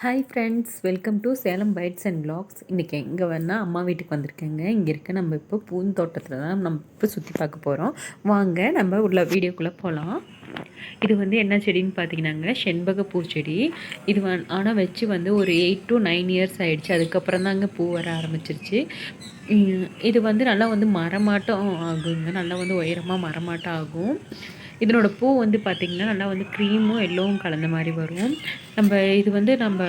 Hi friends, welcome to Salem bites and vlogs. இன்றைக்கி எங்கே வேணால் அம்மா வீட்டுக்கு வந்திருக்கேங்க. இங்கே இருக்க நம்ம இப்போ பூந்தோட்டத்தில் தான் நம்ம இப்போ சுற்றி பார்க்க போகிறோம். வாங்க நம்ம உள்ள வீடியோக்குள்ளே போகலாம். இது வந்து என்ன செடின்னு பார்த்தீங்கன்னாங்க, செண்பக பூச்செடி. இது ஆனால் வச்சு வந்து ஒரு 8 to 9 இயர்ஸ் ஆகிடுச்சு. அதுக்கப்புறம் தாங்க பூ வர ஆரம்பிச்சிருச்சு. இது வந்து நல்லா வந்து மரமாட்டம் ஆகுங்க. நல்லா வந்து உயரமாக மரமாட்டம் ஆகும். இதனோட பூ வந்து பார்த்திங்கன்னா நல்லா வந்து க்ரீமும் எல்லோவும் கலந்த மாதிரி வரும். இது வந்து நம்ம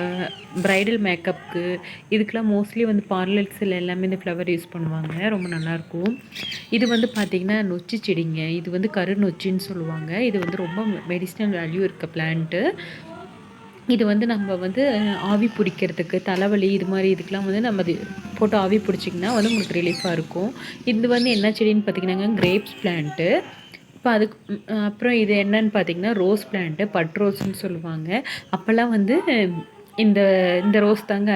ப்ரைடல் மேக்கப்புக்கு இதுக்கெலாம் மோஸ்ட்லி வந்து பார்லர்ஸில் எல்லாமே இந்த ஃப்ளவர் யூஸ் பண்ணுவாங்க. ரொம்ப நல்லாயிருக்கும். இது வந்து பார்த்திங்கன்னா நொச்சி செடிங்க. இது வந்து கரு நொச்சின்னு சொல்லுவாங்க. இது வந்து ரொம்ப மெடிசினல் வேல்யூ இருக்க பிளான்ட்டு. இது வந்து நம்ம வந்து ஆவி பிடிக்கிறதுக்கு, தலைவலி இது மாதிரி இதுக்கெலாம் வந்து நம்ம இது போட்டு ஆவி பிடிச்சிங்கன்னா வந்து உங்களுக்கு ரிலீஃபாக இருக்கும். இது வந்து என்ன செடின்னு பார்த்திங்கன்னாங்க, கிரேப்ஸ் பிளான்ட்டு. இப்போ அதுக்கு அப்புறம் இது என்னன்னு பார்த்தீங்கன்னா, ரோஸ் பிளான்ட்டு, பட் ரோஸ்ன்னு சொல்லுவாங்க. அப்போல்லாம் வந்து இந்த இந்த ரோஸ் தாங்க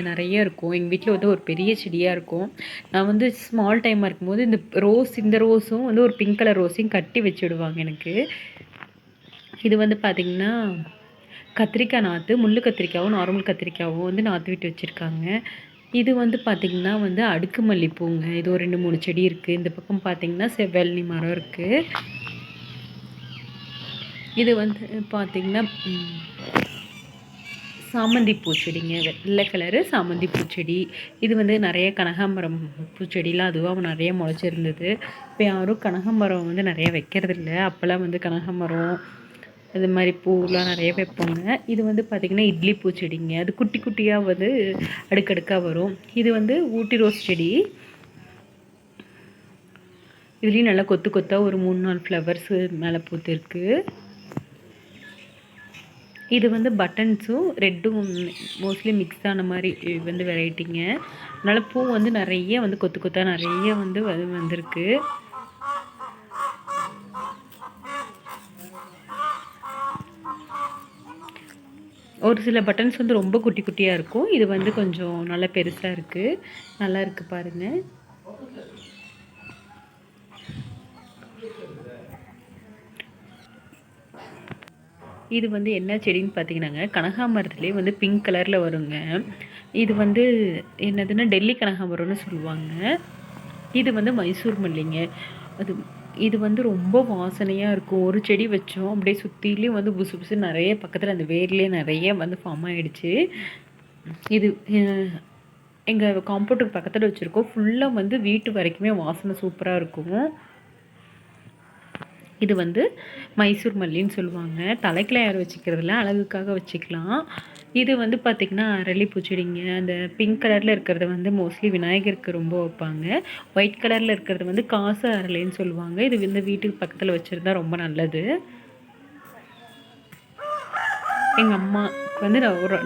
நிறைய இருக்கும். எங்கள் வீட்டில் வந்து ஒரு பெரிய செடியாக இருக்கும். நான் வந்து ஸ்மால் டைமாக இருக்கும்போது இந்த ரோஸும் வந்து ஒரு பிங்க் கலர் ரோஸையும் கட்டி வச்சுடுவாங்க எனக்கு. இது வந்து பார்த்திங்கன்னா கத்திரிக்காய் நாற்று, முள்ளு கத்திரிக்காயும் நார்மல் கத்திரிக்காயும் வந்து நாற்று விட்டு வச்சுருக்காங்க. இது வந்து பார்த்திங்கன்னா வந்து அடுக்கு மல்லிப்பூங்க. இது ஒரு 2, 3 செடி இருக்குது. இந்த பக்கம் பார்த்திங்கன்னா செவ்வல்லி மரம் இருக்குது. இது வந்து பார்த்திங்கன்னா சாமந்தி பூச்செடிங்க. வெள்ளை கலரு சாமந்தி பூச்செடி. இது வந்து நிறைய கனகாம்பரம் பூச்செடிலாம் அதுவாக நிறைய முளைச்சிருந்தது. இப்போ யாரும் கனகாம்பரம் வந்து நிறைய வைக்கிறதில்ல. அப்போல்லாம் வந்து கனகாம்பரம் இது மாதிரி பூவெலாம் நிறைய வைப்போங்க. இது வந்து பார்த்திங்கன்னா இட்லி பூச்செடிங்க. அது குட்டி குட்டியாக வந்து அடுக்கடுக்காக வரும். இது வந்து ஊட்டி ரோஸ் செடி. இதுலேயும் நல்லா கொத்து கொத்தாக ஒரு 3-4 ஃப்ளவர்ஸு மேலே பூத்துருக்கு. இது வந்து பட்டன்ஸும் ரெட்டும் மோஸ்ட்லி மிக்ஸ் ஆன மாதிரி வந்து வெரைட்டிங்க. அதனால் பூ வந்து நிறைய வந்து கொத்து கொத்தாக நிறைய வந்து வந்திருக்கு. ஒரு சில பட்டன்ஸ் வந்து ரொம்ப குட்டி குட்டியாக இருக்கும். இது வந்து கொஞ்சம் நல்லா பெருசாக இருக்குது. நல்லா இருக்குது பாருங்கள். இது வந்து என்ன செடின்னு பார்த்தீங்கன்னாங்க, கனகாம்பரத்துலேயே வந்து பிங்க் கலரில் வருங்க. இது வந்து என்னதுன்னா டெல்லி கனகாம்பரம்னு சொல்லுவாங்க. இது வந்து மைசூர் மல்லிங்க. இது வந்து ரொம்ப வாசனையாக இருக்கும். ஒரு செடி வச்சோம் அப்படியே சுற்றிலையும் வந்து புசு புசு நிறைய பக்கத்தில் அந்த வேர்லேயே நிறைய வந்து ஃபார்ம் ஆகிடுச்சு. இது எங்கள் காம்பவுண்டுக்கு பக்கத்தில் வச்சுருக்கோம். ஃபுல்லாக வந்து வீட்டு வரைக்குமே வாசனை சூப்பராக இருக்கும். இது வந்து மைசூர் மல்லின்னு சொல்லுவாங்க. தலைக்கில் யார் வச்சுக்கிறதுல அழகுக்காக வச்சுக்கலாம். இது வந்து பார்த்திங்கன்னா அரளி பூச்செடிங்க. அந்த பிங்க் கலரில் இருக்கிறது வந்து மோஸ்ட்லி விநாயகருக்கு ரொம்ப வைப்பாங்க. ஒயிட் கலரில் இருக்கிறது வந்து காசு அரளின்னு சொல்லுவாங்க. இது வந்து வீட்டுக்கு பக்கத்தில் வச்சுருந்தா ரொம்ப நல்லது. எங்கள் அம்மாவுக்கு வந்து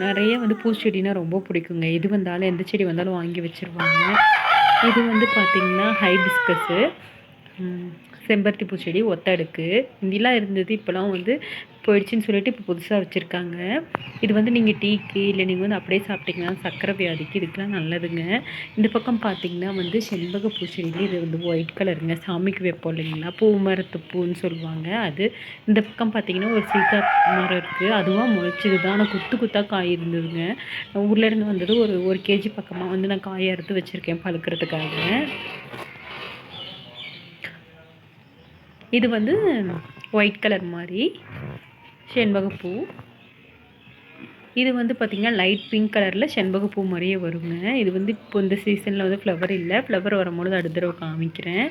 நிறைய வந்து பூச்செடினா ரொம்ப பிடிக்குங்க. எது வந்தாலும் எந்த செடி வந்தாலும் வாங்கி வச்சுருவாங்க. இது வந்து பார்த்திங்கன்னா ஹைபிஸ்கஸு, செம்பருத்தி பூச்செடி, ஒத்தடுக்கு இதெல்லாம் இருந்தது. இப்போலாம் வந்து போயிடுச்சுன்னு சொல்லிட்டு இப்போ புதுசாக வச்சுருக்காங்க. இது வந்து நீங்கள் டீக்கு இல்லை நீங்கள் வந்து அப்படியே சாப்பிட்டிங்கன்னா சர்க்கரை வியாதிக்கு இதுக்கெலாம் நல்லதுங்க. இந்த பக்கம் பார்த்திங்கன்னா வந்து செண்பக பூச்செடியில் இது வந்து ஒயிட் கலருங்க. சாமிக்கு வைப்போம் இல்லைங்களா, பூ மரத்து பூன்னு சொல்லுவாங்க அது. இந்த பக்கம் பார்த்திங்கன்னா ஒரு சீதா மரம் இருக்குது. அதுவாக முளைச்சிது தான். ஆனால் குத்து குத்தாக காய் இருந்ததுங்க. ஊர்லேருந்து வந்தது ஒரு 1 kg பக்கமாக வந்து நான் காயை அறுத்து வச்சுருக்கேன் பழுக்கிறதுக்காக. இது வந்து ஒயிட் கலர் மாதிரி செண்பகப்பூ. இது வந்து பார்த்திங்கன்னா லைட் பிங்க் கலரில் செண்பகப்பூ மாதிரியே வருங்க. இது வந்து இப்போ இந்த சீசனில் வந்து ஃப்ளவர் இல்லை. ஃப்ளவர் வரும்பொழுது அடுத்த தடவை காமிக்கிறேன்.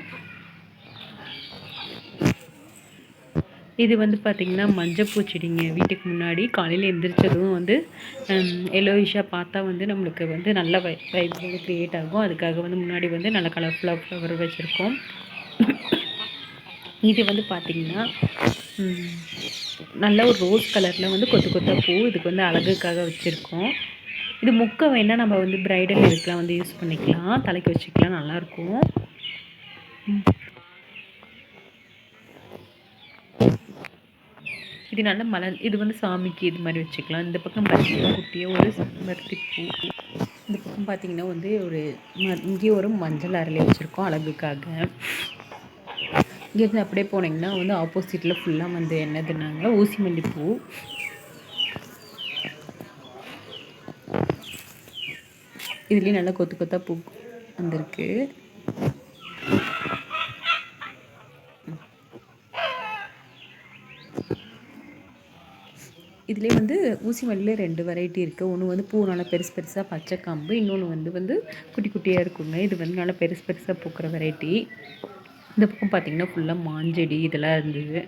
இது வந்து பார்த்திங்கன்னா மஞ்சள் பூச்செடிங்க. வீட்டுக்கு முன்னாடி காலையில் எந்திரிச்சதும் வந்து எல்லோயிஷாக பார்த்தா வந்து நம்மளுக்கு வந்து நல்ல வைப் க்ரியேட் ஆகும். அதுக்காக வந்து முன்னாடி வந்து நல்ல கலர்ஃபுல்லாக ஃப்ளவர் வச்சுருக்கோம். இது வந்து பார்த்திங்கன்னா நல்ல ஒரு ரோஸ் கலரில் வந்து கொத்து கொத்த பூ. இதுக்கு வந்து அழகுக்காக வச்சுருக்கோம். இது முக்கை வேணால் நம்ம வந்து ப்ரைடல் இதுக்கெலாம் வந்து யூஸ் பண்ணிக்கலாம், தலைக்கு வச்சுக்கலாம், நல்லாயிருக்கும். இது நல்ல மலர். இது வந்து சாமிக்கு இது மாதிரி வச்சுக்கலாம். இந்த பக்கம் பார்த்திங்கன்னா குட்டியாக ஒரு செம்பருத்தி பூ. இந்த பக்கம் பார்த்திங்கன்னா வந்து இங்கேயும் ஒரு மஞ்சள் அரளி வச்சுருக்கோம் அழகுக்காக. இங்கேருந்து அப்படியே போனீங்கன்னா வந்து ஆப்போசிட்டில் ஃபுல்லாக வந்து என்னதுன்னாங்க ஊசி மல்லிப்பூ. இதுலேயும் நல்லா கொத்து கொத்தாக பூ வந்திருக்கு. இதுலேயே வந்து ஊசி மல்லியில் 2 வெரைட்டி இருக்குது. ஒன்று வந்து பூ நல்லா பெருசு பெருசாக பச்சை காம்பு, இன்னொன்று வந்து குட்டி குட்டியாக இருக்குங்க. இது வந்து நல்லா பெருசு பெருசாக பூக்கிற வெரைட்டி. இந்த பக்கம் பார்த்திங்கன்னா ஃபுல்லாக மாஞ்செடி இதெல்லாம் இருந்தது.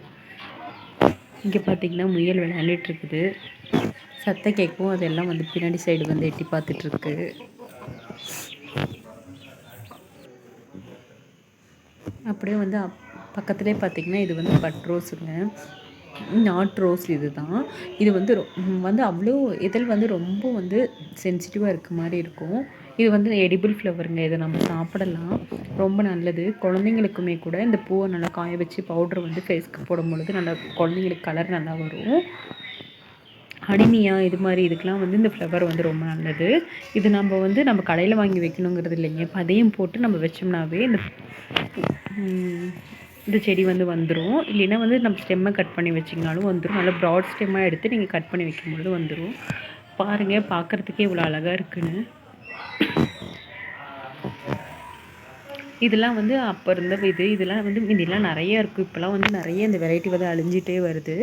இங்கே பார்த்திங்கன்னா முயல் விளையாண்டுட்டுருக்குது. சத்தம் கேட்கும், அதெல்லாம் வந்து பின்னாடி சைடு வந்து எட்டி பார்த்துட்ருக்கு. அப்படியே வந்து பக்கத்துலேயே பார்த்திங்கன்னா இது வந்து பட் ரோஸுங்க. நாட் ரோஸ் இது தான். இது வந்து அவ்வளோ இதழ் வந்து ரொம்ப வந்து சென்சிட்டிவாக இருக்க மாதிரி இருக்கும். இது வந்து எடிபிள் ஃப்ளவருங்க. இதை நம்ம சாப்பிடலாம், ரொம்ப நல்லது. குழந்தைங்களுக்குமே கூட இந்த பூவை நல்லா காய வச்சு பவுட்ரு வந்து ஃபேஸ்க்கு போடும் பொழுது நல்லா குழந்தைங்களுக்கு கலர் நல்லா வரும். அனிமியா இது மாதிரி இதுக்கெலாம் வந்து இந்த ஃப்ளவர் வந்து ரொம்ப நல்லது. இது நம்ம கடையில் வாங்கி வைக்கணுங்கிறது இல்லைங்க. பதையம் போட்டு நம்ம வச்சோம்னாவே இந்த செடி வந்து வந்துடும். இல்லைன்னா வந்து நம்ம ஸ்டெம்மை கட் பண்ணி வச்சிங்கனாலும் வந்துடும். நல்லா ப்ராட் ஸ்டெம்மாக எடுத்து நீங்கள் கட் பண்ணி வைக்கும்பொழுது வந்துடும். பாருங்கள், பார்க்குறதுக்கே இவ்வளோ அழகாக இருக்குன்னு. இதெல்லாம் வந்து அப்போ இருந்த இதெல்லாம் வந்து இதெல்லாம் நிறைய இருக்குது. இப்போலாம் வந்து நிறைய இந்த வெரைட்டி வந்து அழிஞ்சிட்டே வருது.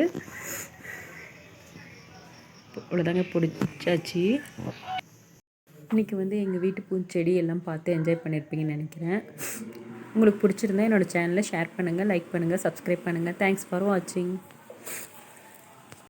அவ்வளோதாங்க, பிடிச்சாச்சு. இன்றைக்கி வந்து எங்கள் வீட்டு பூச்செடி எல்லாம் பார்த்து என்ஜாய் பண்ணியிருப்பீங்கன்னு நினைக்கிறேன். உங்களுக்கு பிடிச்சிருந்தா என்னோடய சேனலை ஷேர் பண்ணுங்கள், லைக் பண்ணுங்கள், சப்ஸ்கிரைப் பண்ணுங்கள். தேங்க்ஸ் ஃபார் வாட்சிங்.